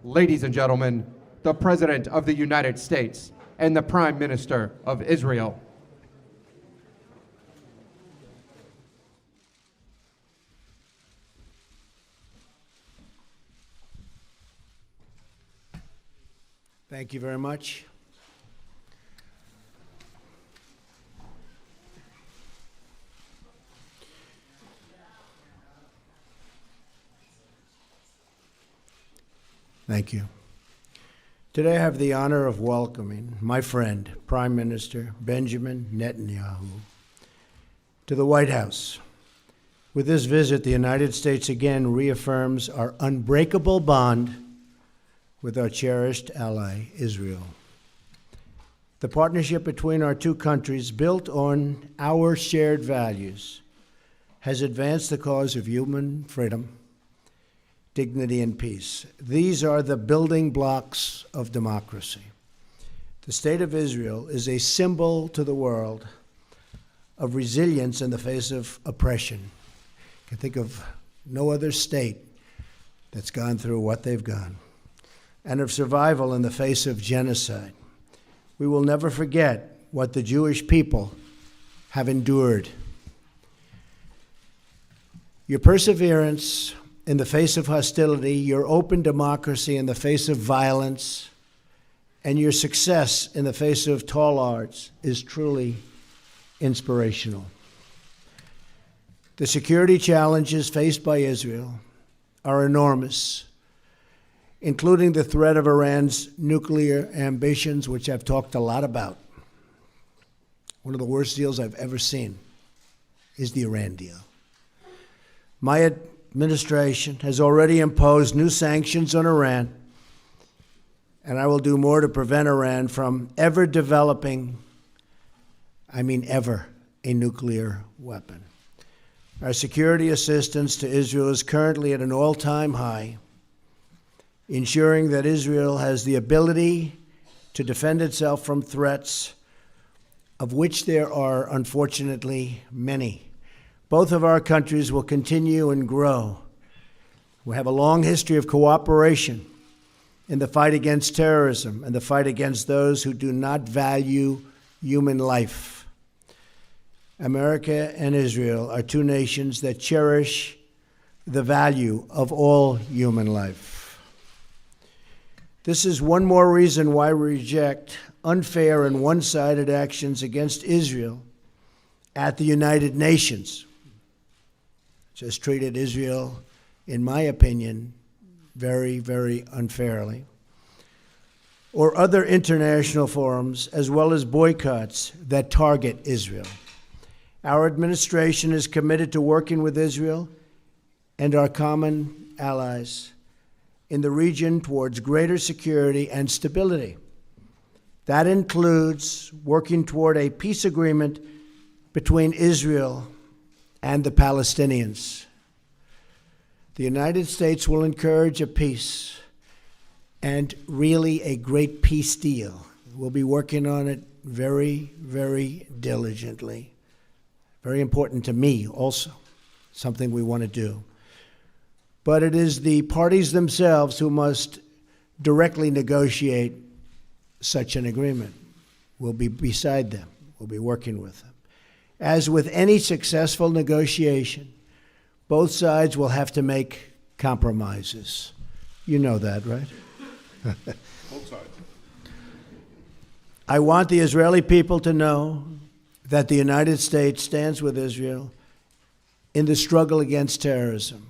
ladies and gentlemen, the President of the United States and the Prime Minister of Israel. Thank you very much. Thank you. Today I have the honor of welcoming my friend, Prime Minister Benjamin Netanyahu, to the White House. With this visit, the United States again reaffirms our unbreakable bond with our cherished ally, Israel. The partnership between our two countries, built on our shared values, has advanced the cause of human freedom, dignity, and peace. These are the building blocks of democracy. The State of Israel is a symbol to the world of resilience in the face of oppression. You can think of no other state that's gone through what they've gone, and of survival in the face of genocide. We will never forget what the Jewish people have endured. Your perseverance in the face of hostility, your open democracy in the face of violence, and your success in the face of tall odds is truly inspirational. The security challenges faced by Israel are enormous, including the threat of Iran's nuclear ambitions, which I've talked a lot about. One of the worst deals I've ever seen is the Iran deal. My administration has already imposed new sanctions on Iran, and I will do more to prevent Iran from ever developing, ever, a nuclear weapon. Our security assistance to Israel is currently at an all-time high, ensuring that Israel has the ability to defend itself from threats, of which there are, unfortunately, many. Both of our countries will continue and grow. We have a long history of cooperation in the fight against terrorism and the fight against those who do not value human life. America and Israel are two nations that cherish the value of all human life. This is one more reason why we reject unfair and one-sided actions against Israel at the United Nations. Just treated Israel, in my opinion, very, very unfairly. Or other international forums, as well as boycotts that target Israel. Our administration is committed to working with Israel and our common allies in the region towards greater security and stability. That includes working toward a peace agreement between Israel and the Palestinians. The United States will encourage a peace and really a great peace deal. We'll be working on it very, very diligently. Very important to me also, something we want to do. But it is the parties themselves who must directly negotiate such an agreement. We'll be beside them. We'll be working with them. As with any successful negotiation, both sides will have to make compromises. You know that, right? Both sides. I want the Israeli people to know that the United States stands with Israel in the struggle against terrorism.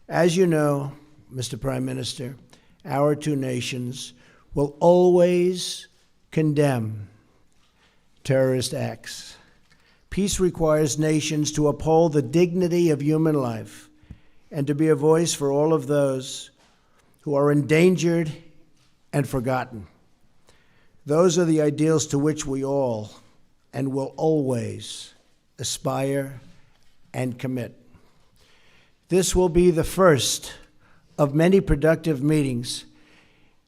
As you know, Mr. Prime Minister, our two nations will always condemn terrorist acts. Peace requires nations to uphold the dignity of human life and to be a voice for all of those who are endangered and forgotten. Those are the ideals to which we all and will always aspire and commit. This will be the first of many productive meetings,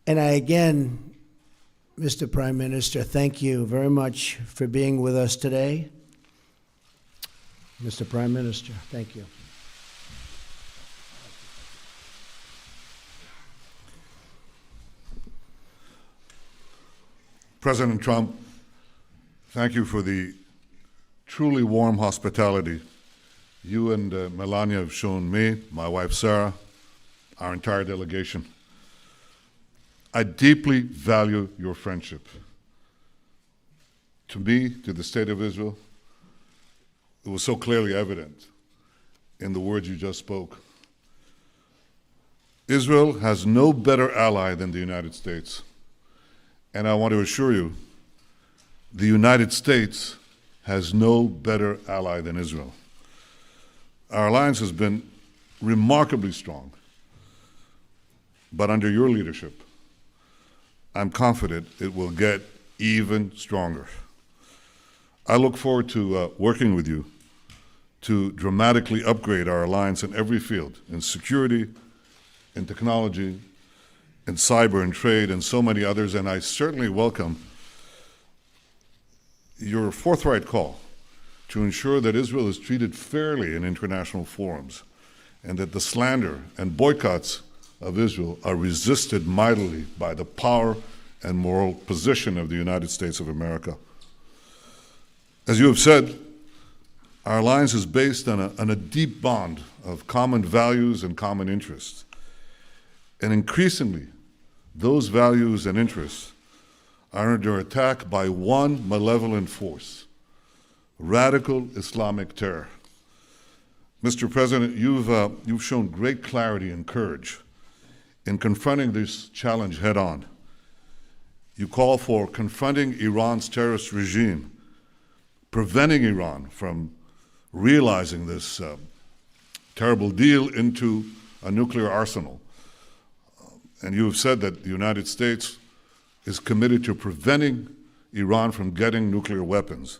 and I again, Mr. Prime Minister, thank you very much for being with us today. Mr. Prime Minister, thank you. President Trump, thank you for the truly warm hospitality you and Melania have shown me, my wife Sarah, our entire delegation. I deeply value your friendship. To me, to the State of Israel, it was so clearly evident in the words you just spoke. Israel has no better ally than the United States. And I want to assure you, the United States has no better ally than Israel. Our alliance has been remarkably strong. But under your leadership, I'm confident it will get even stronger. I look forward to working with you to dramatically upgrade our alliance in every field, in security, in technology, in cyber and trade, and so many others, and I certainly welcome your forthright call to ensure that Israel is treated fairly in international forums, and that the slander and boycotts of Israel are resisted mightily by the power and moral position of the United States of America. As you have said, our alliance is based on a deep bond of common values and common interests. And increasingly, those values and interests are under attack by one malevolent force: radical Islamic terror. Mr. President, you've shown great clarity and courage in confronting this challenge head-on. You call for confronting Iran's terrorist regime, preventing Iran from realizing this terrible deal into a nuclear arsenal. And you have said that the United States is committed to preventing Iran from getting nuclear weapons.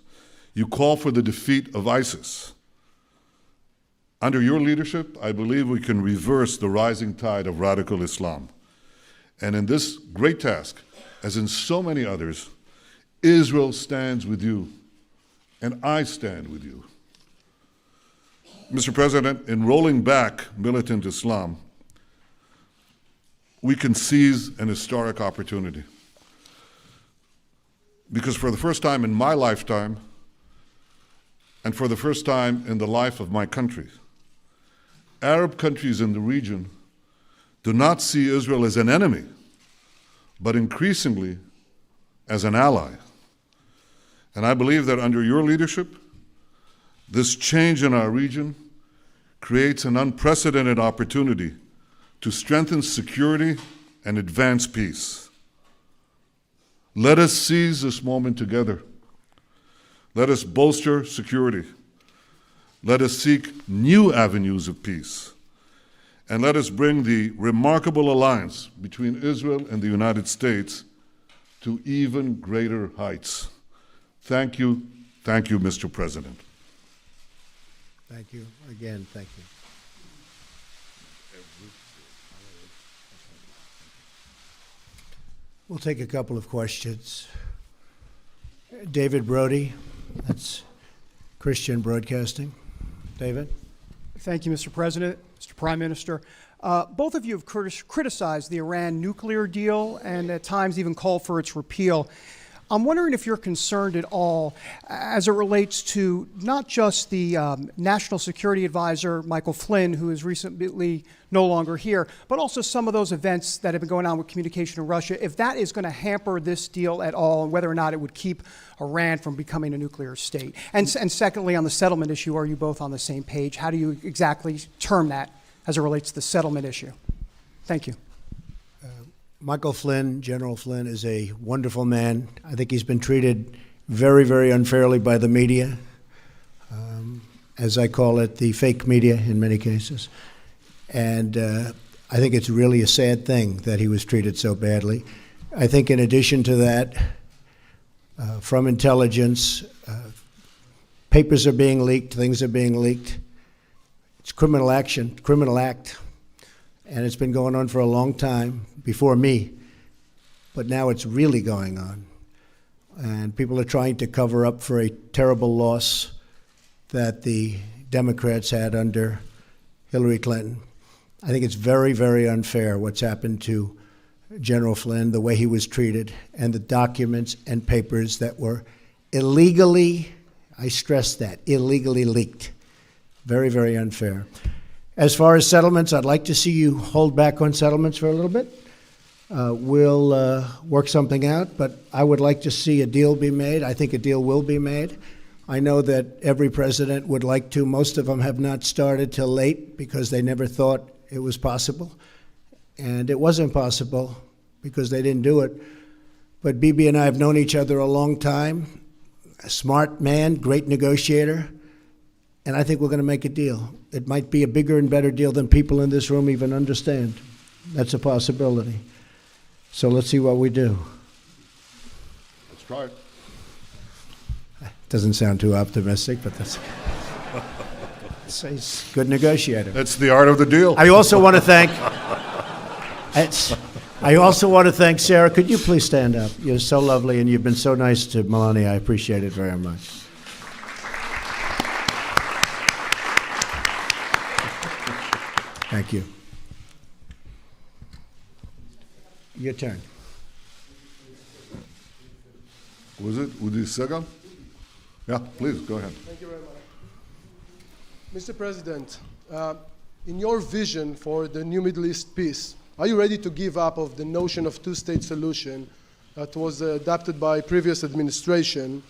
You call for the defeat of ISIS. Under your leadership, I believe we can reverse the rising tide of radical Islam. And in this great task, as in so many others, Israel stands with you, and I stand with you. Mr. President, in rolling back militant Islam, we can seize an historic opportunity. Because for the first time in my lifetime, and for the first time in the life of my country, Arab countries in the region do not see Israel as an enemy, but increasingly as an ally. And I believe that under your leadership, this change in our region creates an unprecedented opportunity to strengthen security and advance peace. Let us seize this moment together. Let us bolster security. Let us seek new avenues of peace. And let us bring the remarkable alliance between Israel and the United States to even greater heights. Thank you, Mr. President. Thank you. Again, thank you. We'll take a couple of questions. David Brody, that's Christian Broadcasting. David? Thank you, Mr. President, Mr. Prime Minister. Both of you have criticized the Iran nuclear deal and at times even called for its repeal. I'm wondering if you're concerned at all as it relates to not just the National Security Advisor, Michael Flynn, who is recently no longer here, but also some of those events that have been going on with communication in Russia, if that is going to hamper this deal at all, and whether or not it would keep Iran from becoming a nuclear state. And secondly, on the settlement issue, are you both on the same page? How do you exactly term that as it relates to the settlement issue? Thank you. Michael Flynn, General Flynn, is a wonderful man. I think he's been treated very, very unfairly by the media, as I call it, the fake media in many cases. And I think it's really a sad thing that he was treated so badly. I think in addition to that, from intelligence, papers are being leaked, things are being leaked. It's criminal action, criminal act. And it's been going on for a long time, before me, but now it's really going on. And people are trying to cover up for a terrible loss that the Democrats had under Hillary Clinton. I think it's very, very unfair what's happened to General Flynn, the way he was treated, and the documents and papers that were illegally, I stress that, illegally leaked. Very, very unfair. As far as settlements, I'd like to see you hold back on settlements for a little bit. We'll work something out, but I would like to see a deal be made. I think a deal will be made. I know that every president would like to. Most of them have not started till late because they never thought it was possible. And it wasn't possible because they didn't do it. But Bibi and I have known each other a long time. A smart man, great negotiator. And I think we're going to make a deal. It might be a bigger and better deal than people in this room even understand. That's a possibility. So let's see what we do. Let's try it. Doesn't sound too optimistic, but that's he's a good negotiator. That's the art of the deal. I also want to thank Sarah. Could you please stand up? You're so lovely, and you've been so nice to Melania. I appreciate it very much. Thank you. Your turn. Was it Udi Segal? Yeah, please, go ahead. Thank you very much. Mr. President, in your vision for the new Middle East peace, are you ready to give up of the notion of two-state solution that was adopted by previous administration?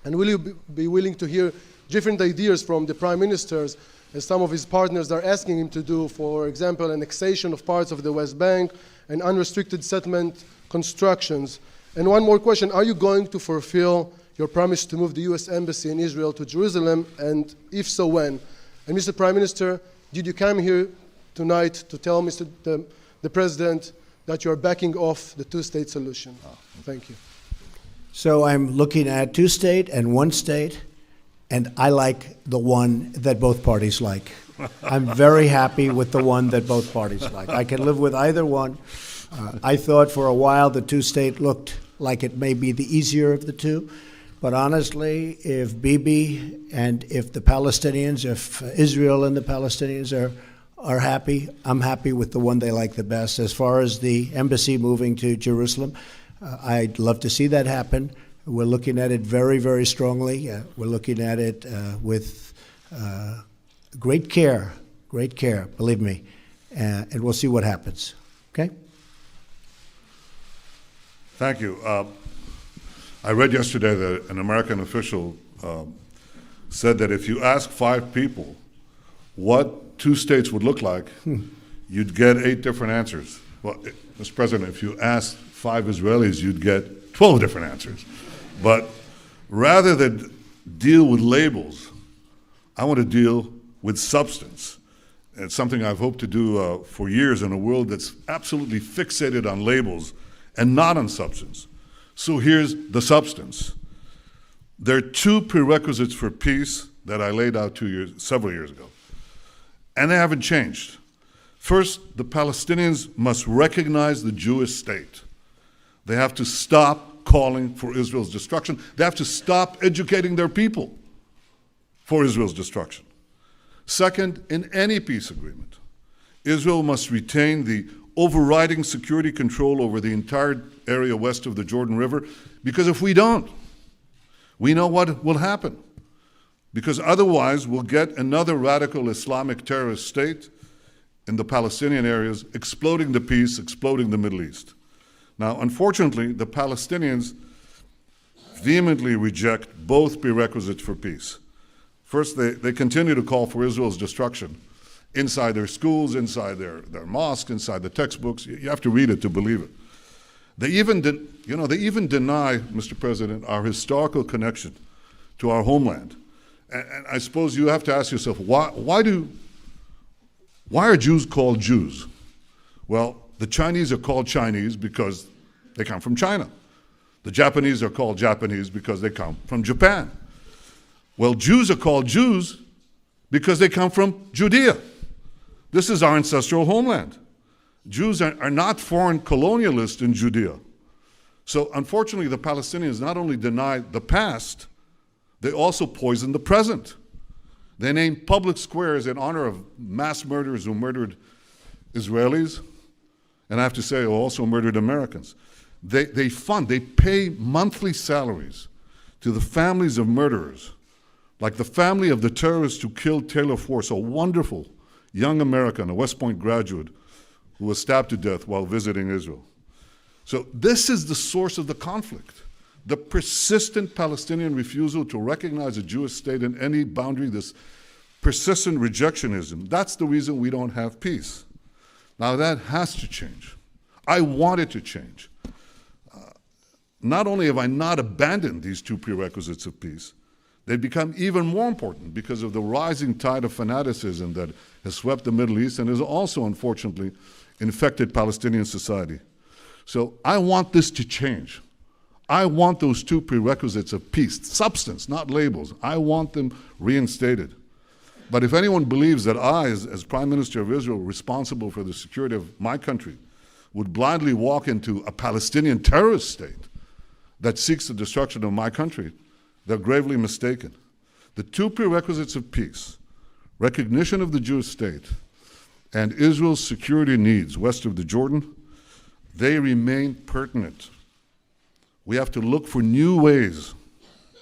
And will you be willing to hear different ideas from the prime ministers, as some of his partners are asking him to do, for example, annexation of parts of the West Bank and unrestricted settlement constructions? And one more question, are you going to fulfill your promise to move the U.S. Embassy in Israel to Jerusalem, and if so, when? And Mr. Prime Minister, did you come here tonight to tell the President that you are backing off the two-state solution? Thank you. So I'm looking at two-state and one-state, and I like the one that both parties like. I'm very happy with the one that both parties like. I can live with either one. I thought for a while the two-state looked like it may be the easier of the two. But honestly, if Bibi and if the Palestinians, if Israel and the Palestinians are happy, I'm happy with the one they like the best. As far as the embassy moving to Jerusalem, I'd love to see that happen. We're looking at it very, very strongly. We're looking at it with great care, believe me. And we'll see what happens. Okay? Thank you. I read yesterday that an American official said that if you ask 5 people what 2 states would look like, you'd get 8 different answers. Well, Mr. President, if you asked 5 Israelis, you'd get 12 different answers. But rather than deal with labels, I want to deal with substance. It's something I've hoped to do for years in a world that's absolutely fixated on labels and not on substance. So here's the substance. There are 2 prerequisites for peace that I laid out several years ago, and they haven't changed. First, the Palestinians must recognize the Jewish state. They have to stop calling for Israel's destruction. They have to stop educating their people for Israel's destruction. Second, in any peace agreement, Israel must retain the overriding security control over the entire area west of the Jordan River, because if we don't, we know what will happen. Because otherwise, we'll get another radical Islamic terrorist state in the Palestinian areas, exploding the peace, exploding the Middle East. Now, unfortunately, the Palestinians vehemently reject both prerequisites for peace. First, they continue to call for Israel's destruction inside their schools, inside their mosques, inside the textbooks. You have to read it to believe it. They even deny, Mr. President, our historical connection to our homeland. And I suppose you have to ask yourself, why are Jews called Jews? Well, the Chinese are called Chinese because they come from China. The Japanese are called Japanese because they come from Japan. Well, Jews are called Jews because they come from Judea. This is our ancestral homeland. Jews are not foreign colonialists in Judea. So unfortunately, the Palestinians not only deny the past, they also poison the present. They name public squares in honor of mass murderers who murdered Israelis, and I have to say also murdered Americans. They pay monthly salaries to the families of murderers, like the family of the terrorist who killed Taylor Force, a wonderful young American, a West Point graduate, who was stabbed to death while visiting Israel. So this is the source of the conflict. The persistent Palestinian refusal to recognize a Jewish state in any boundary, this persistent rejectionism, that's the reason we don't have peace. Now that has to change. I want it to change. Not only have I not abandoned these two prerequisites of peace, they've become even more important because of the rising tide of fanaticism that has swept the Middle East and has also, unfortunately, infected Palestinian society. So I want this to change. I want those two prerequisites of peace, substance, not labels. I want them reinstated. But if anyone believes that I, as Prime Minister of Israel, responsible for the security of my country, would blindly walk into a Palestinian terrorist state that seeks the destruction of my country, they're gravely mistaken. The two prerequisites of peace, recognition of the Jewish state, and Israel's security needs west of the Jordan, they remain pertinent. We have to look for new ways,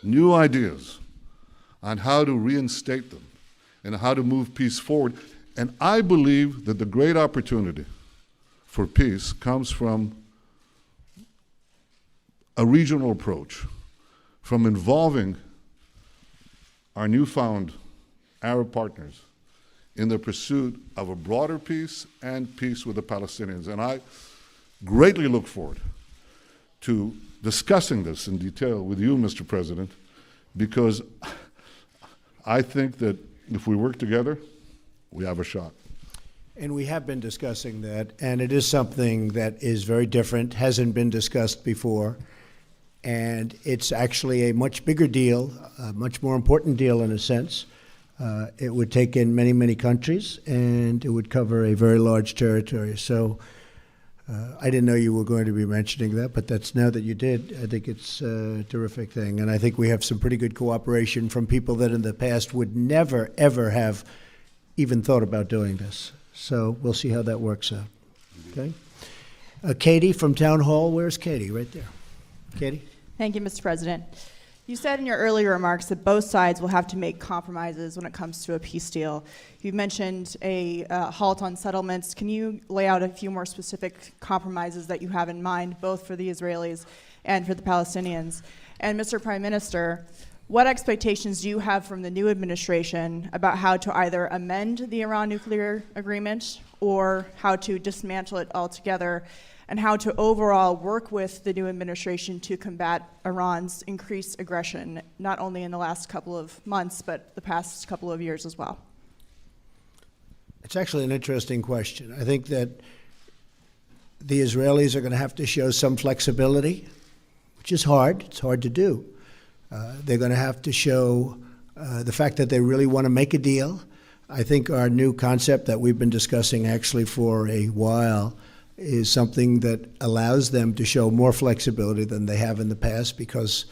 new ideas on how to reinstate them and how to move peace forward. And I believe that the great opportunity for peace comes from a regional approach, from involving our newfound Arab partners in the pursuit of a broader peace and peace with the Palestinians. And I greatly look forward to discussing this in detail with you, Mr. President, because I think that if we work together, we have a shot. And we have been discussing that, and it is something that is very different, hasn't been discussed before, and it's actually a much bigger deal, a much more important deal in a sense. It would take in many, many countries, and it would cover a very large territory. So I didn't know you were going to be mentioning that, but that's now that you did, I think it's a terrific thing. And I think we have some pretty good cooperation from people that in the past would never, ever have even thought about doing this. So we'll see how that works out. Okay. Katie from Town Hall. Where's Katie? Right there. Katie? Thank you, Mr. President. You said in your earlier remarks that both sides will have to make compromises when it comes to a peace deal. You mentioned a halt on settlements. Can you lay out a few more specific compromises that you have in mind, both for the Israelis and for the Palestinians? And Mr. Prime Minister, what expectations do you have from the new administration about how to either amend the Iran nuclear agreement or how to dismantle it altogether, and how to overall work with the new administration to combat Iran's increased aggression, not only in the last couple of months, but the past couple of years as well? It's actually an interesting question. I think that the Israelis are going to have to show some flexibility, which is hard. It's hard to do. They're going to have to show the fact that they really want to make a deal. I think our new concept that we've been discussing actually for a while is something that allows them to show more flexibility than they have in the past, because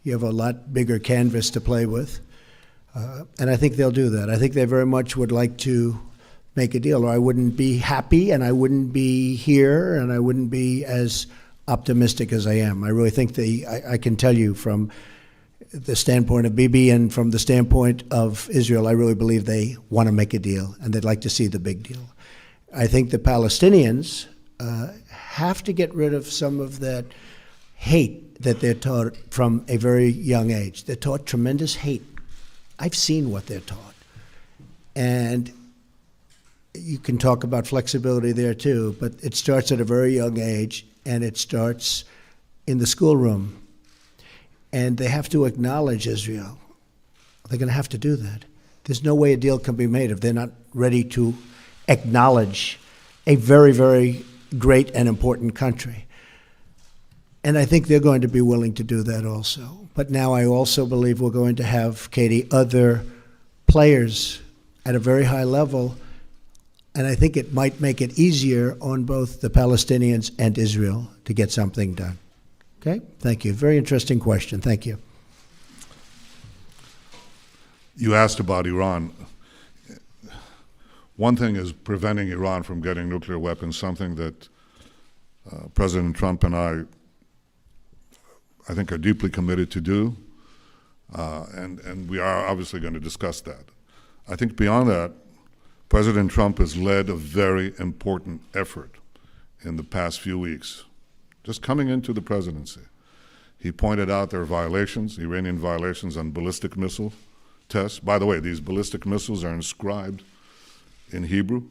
you have a lot bigger canvas to play with. And I think they'll do that. I think they very much would like to make a deal, or I wouldn't be happy, and I wouldn't be here, and I wouldn't be as optimistic as I am. I really think I can tell you from the standpoint of Bibi and from the standpoint of Israel, I really believe they want to make a deal, and they'd like to see the big deal. I think the Palestinians have to get rid of some of that hate that they're taught from a very young age. They're taught tremendous hate. I've seen what they're taught. And you can talk about flexibility there too, but it starts at a very young age, and it starts in the schoolroom. And they have to acknowledge Israel. They're going to have to do that. There's no way a deal can be made if they're not ready to acknowledge a very, very great and important country. And I think they're going to be willing to do that also. But now I also believe we're going to have, Katie, other players at a very high level, and I think it might make it easier on both the Palestinians and Israel to get something done. Okay? Thank you. Very interesting question. Thank you. You asked about Iran. One thing is preventing Iran from getting nuclear weapons, something that President Trump and I think, are deeply committed to do, and we are obviously going to discuss that. I think beyond that, President Trump has led a very important effort in the past few weeks. Just coming into the presidency, he pointed out there are violations, Iranian violations on ballistic missile tests. By the way, these ballistic missiles are inscribed in Hebrew.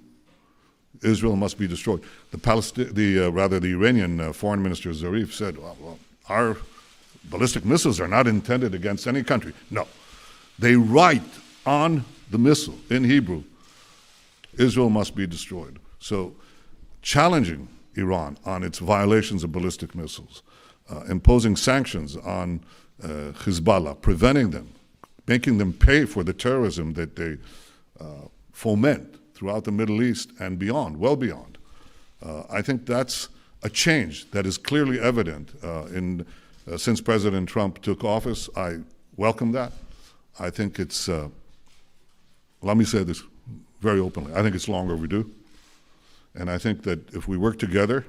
Israel must be destroyed. The Iranian Foreign Minister Zarif said, well, our ballistic missiles are not intended against any country. No, they write on the missile in Hebrew, Israel must be destroyed. So challenging Iran on its violations of ballistic missiles, imposing sanctions on Hezbollah, preventing them, making them pay for the terrorism that they foment throughout the Middle East and beyond, well beyond. I think that's a change that is clearly evident since President Trump took office. I welcome that. I think it's, let me say this very openly, I think it's long overdue. And I think that if we work together,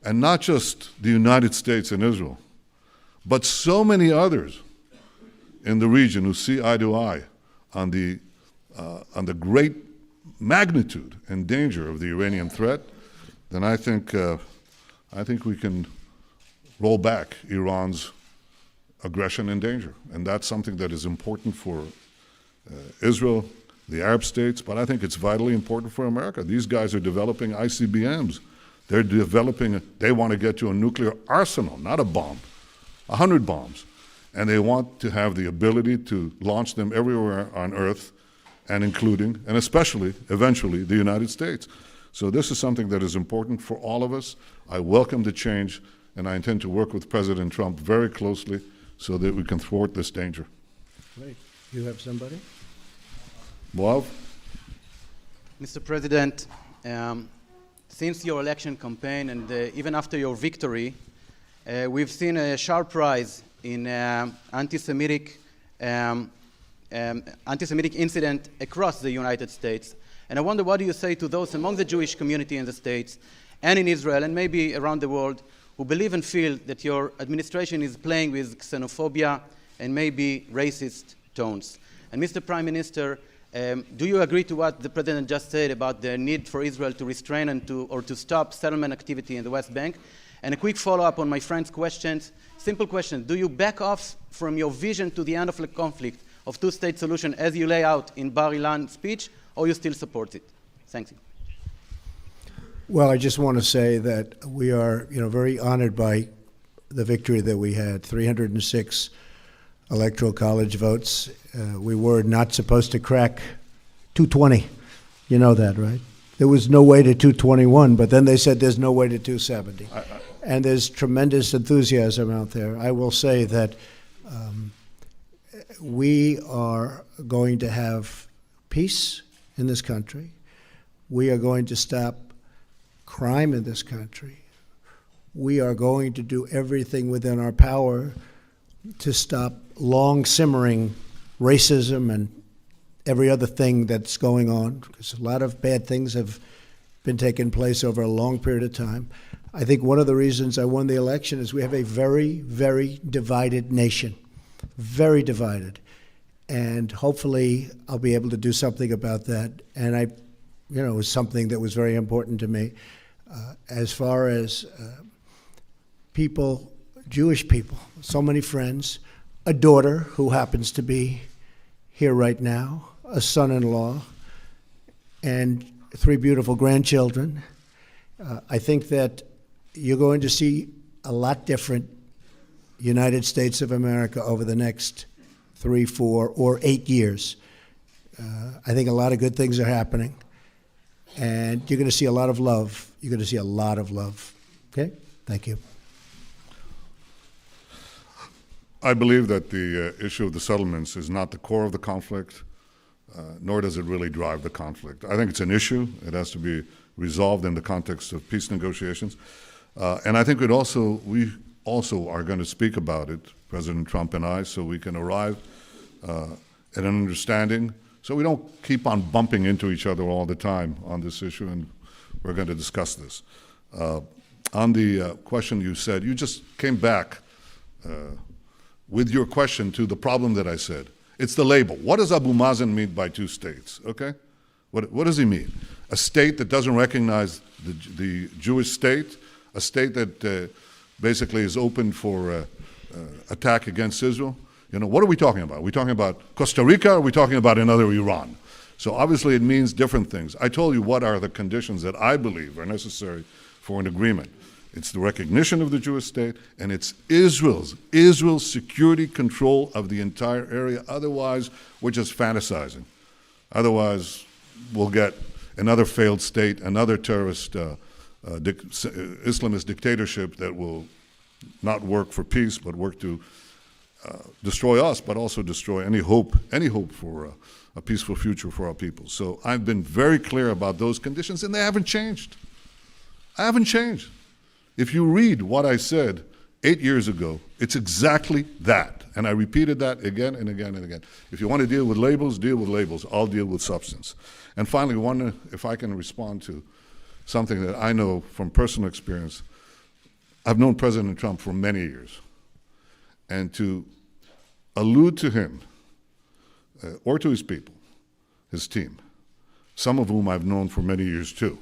and not just the United States and Israel, but so many others in the region who see eye to eye on the great magnitude and danger of the Iranian threat, then I think we can roll back Iran's aggression and danger. And that's something that is important for Israel, the Arab states, but I think it's vitally important for America. These guys are developing ICBMs. They want to get to a nuclear arsenal, not a bomb, 100 bombs. And they want to have the ability to launch them everywhere on Earth, and including, and especially, eventually, the United States. So this is something that is important for all of us. I welcome the change, and I intend to work with President Trump very closely so that we can thwart this danger. Great. You have somebody? Boav? Mr. President, since your election campaign and even after your victory, we've seen a sharp rise in anti-Semitic incident across the United States. And I wonder, what do you say to those among the Jewish community in the States and in Israel and maybe around the world who believe and feel that your administration is playing with xenophobia and maybe racist tones? And Mr. Prime Minister, do you agree to what the President just said about the need for Israel to restrain and to stop settlement activity in the West Bank? And a quick follow-up on my friend's questions. Simple question. Do you back off from your vision to the end of the conflict of two-state solution as you lay out in Bar Ilan speech, or you still support it? Thank you. Well, I just want to say that we are, very honored by the victory that we had, 306 electoral college votes. We were not supposed to crack 220. You know that, right? There was no way to 221, but then they said there's no way to 270. And there's tremendous enthusiasm out there. I will say that we are going to have peace in this country. We are going to stop crime in this country. We are going to do everything within our power to stop long simmering racism and every other thing that's going on, because a lot of bad things have been taking place over a long period of time. I think one of the reasons I won the election is we have a very, very divided nation, very divided. And hopefully I'll be able to do something about that. And it was something that was very important to me. As far as people, Jewish people, so many friends, a daughter who happens to be here right now, a son-in-law, and 3 beautiful grandchildren. I think that you're going to see a lot different United States of America over the next 3, 4, or 8 years. I think a lot of good things are happening, and you're going to see a lot of love. You're going to see a lot of love. Okay? Thank you. I believe that the issue of the settlements is not the core of the conflict, nor does it really drive the conflict. I think it's an issue. It has to be resolved in the context of peace negotiations. And I think we also are going to speak about it, President Trump and I, so we can arrive at an understanding, so we don't keep on bumping into each other all the time on this issue, and we're going to discuss this. on the question you said, you just came back with your question to the problem that I said. It's the label. What does Abu Mazen mean by two states, okay? What does he mean? A state that doesn't recognize the Jewish state, a state that basically is open for attack against Israel? You know, what are we talking about? Are we talking about Costa Rica, or are we talking about another Iran? So obviously it means different things. I told you what are the conditions that I believe are necessary for an agreement. It's the recognition of the Jewish state, and it's Israel's security control of the entire area. Otherwise, we're just fantasizing. Otherwise, we'll get another failed state, another terrorist Islamist dictatorship that will not work for peace, but work to destroy us, but also destroy any hope for a peaceful future for our people. So I've been very clear about those conditions, and they haven't changed. I haven't changed. If you read what I said 8 years ago, it's exactly that. And I repeated that again and again and again. If you want to deal with labels, deal with labels. I'll deal with substance. And finally, if I can respond to something that I know from personal experience. I've known President Trump for many years. And to allude to him, or to his people, his team, some of whom I've known for many years too,